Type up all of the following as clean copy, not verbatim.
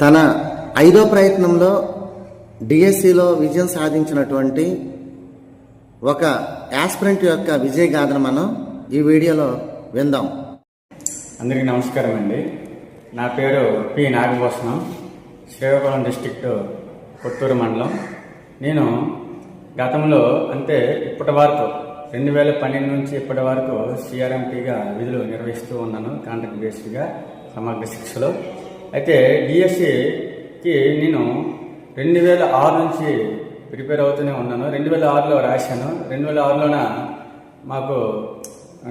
తన 5వ ప్రయత్నంలో డిఎస్సిలో విజయం సాధించినటువంటి ఒక యాస్పిరెంట్ యొక్క విజయ గాథను మనం ఈ వీడియోలో విందాం. అందరికీ నమస్కారం అండి. నా పేరు పి నాగభూషణం, శ్రీకాకుళం డిస్ట్రిక్ట్ కొత్తూరు మండలం. నేను గతంలో ఇప్పటి వరకు 2012 నుంచి ఇప్పటి వరకు సిఆర్ఎంటీగా విధులు నిర్వహిస్తూ ఉన్నాను, కాంట్రాక్ట్ బేస్డ్గా సమగ్ర శిక్షలో. అయితే డిఎస్సికి నేను 2006 నుంచి ప్రిపేర్ అవుతూనే ఉన్నాను. 2006లో రాశాను. 2006లోన మాకు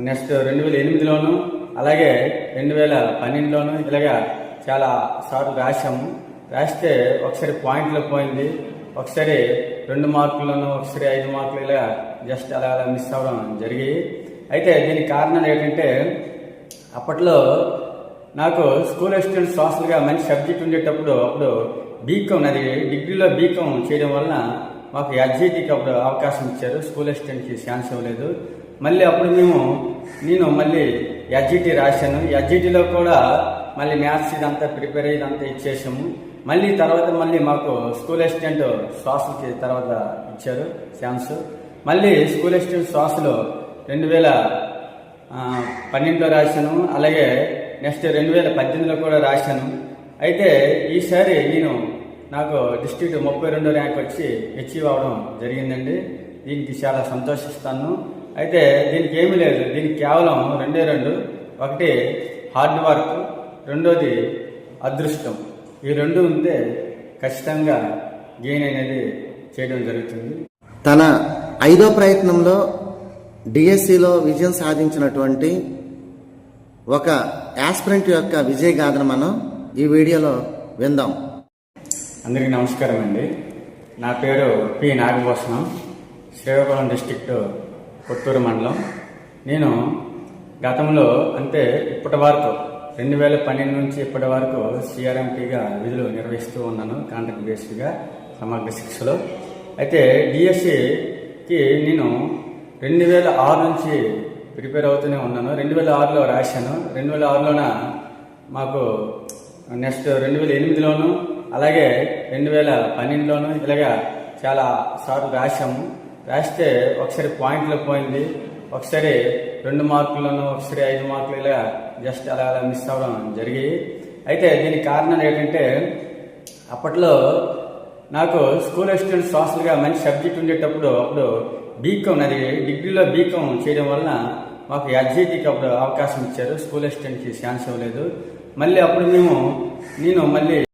నెక్స్ట్ 2008లోను అలాగే 2012లోను ఇలాగా చాలా సార్లు రాశాము. రాస్తే ఒకసారి పాయింట్లో పోయింది, ఒకసారి 2 మార్కుల్లోనూ, ఒకసారి 5 మార్కులు ఇలా జస్ట్ అలా మిస్ అవ్వడం జరిగాయి. అయితే దీనికి కారణం ఏంటంటే, అప్పట్లో నాకు స్కూల్ అసిస్టెంట్ సోషల్గా మంచి సబ్జెక్ట్ ఉండేటప్పుడు అప్పుడు బీకామ్, అది డిగ్రీలో బీకామ్ చేయడం వలన మాకు ఎస్జిటికి అప్పుడు అవకాశం ఇచ్చారు. స్కూల్ అసిస్టెంట్కి ఛాన్స్ ఇవ్వలేదు. మళ్ళీ అప్పుడు నేను మళ్ళీ ఎస్జిటి రాశాను. ఎస్జిటిలో కూడా మళ్ళీ మ్యాథ్స్ ఇదంతా ప్రిపేర్ అయ్యి ఇదంతా ఇచ్చేసాము. మళ్ళీ తర్వాత మాకు స్కూల్ అసిస్టెంట్ సోషల్కి తర్వాత ఇచ్చారు ఛాన్స్. మళ్ళీ స్కూల్ అసిస్టెంట్ సోషల్ 2012లో రాశాను. అలాగే నెక్స్ట్ 2018లో కూడా రాశాను. అయితే ఈసారి నాకు డిస్ట్రిక్ట్ 32వ ర్యాంక్ వచ్చి అచీవ్ అవ్వడం జరిగిందండి. దీనికి చాలా సంతోషిస్తాను. అయితే దీనికి ఏమీ లేదు, దీనికి కేవలం రెండు. ఒకటి హార్డ్ వర్క్, రెండోది అదృష్టం. ఈ రెండు ఉంటే ఖచ్చితంగా గెయిన్ అనేది చేయడం జరుగుతుంది. తన 5వ ప్రయత్నంలో డిఎస్సిలో విజయం సాధించినటువంటి ఒక యాస్పిరెంట్ యొక్క విజయ గాథను మనం ఈ వీడియోలో విందాం. అందరికీ నమస్కారం అండి. నా పేరు పి నాగభూషణం, శ్రీకాకుళం డిస్ట్రిక్ట్ కొత్తూరు మండలం. నేను గతంలో ఇప్పటి వరకు 2012 నుంచి ఇప్పటి వరకు సిఆర్ఎంటీగా విధులు నిర్వహిస్తూ ఉన్నాను, కాంట్రాక్ట్ బేస్డ్గా సమగ్ర శిక్షలో. అయితే డిఎస్సికి నేను 2006 నుంచి ప్రిపేర్ అవుతూనే ఉన్నాను. 2006లో రాశాను. 2006లోన మాకు నెక్స్ట్ 2008లోను అలాగే 2012లోను ఇలాగా చాలా సార్లు రాశాము. రాస్తే ఒకసారి పాయింట్లో పోయింది, ఒకసారి 2 మార్కుల్లోనూ, ఒకసారి 5 మార్కులు ఇలా జస్ట్ అలా మిస్ అవ్వడం జరిగాయి. అయితే దీనికి కారణం ఏంటంటే, అప్పట్లో నాకు స్కూల్ అసిస్టెంట్ సోషల్గా మంచి సబ్జెక్ట్ ఉండేటప్పుడు అప్పుడు బీకామ్, అది డిగ్రీలో బీకామ్ చేయడం వలన మాకు ఎస్జిటికి అప్పుడు అవకాశం ఇచ్చారు. స్కూల్ అసిస్టెంట్కి ఛాన్స్ ఇవ్వలేదు. మళ్ళీ అప్పుడు నేను మళ్ళీ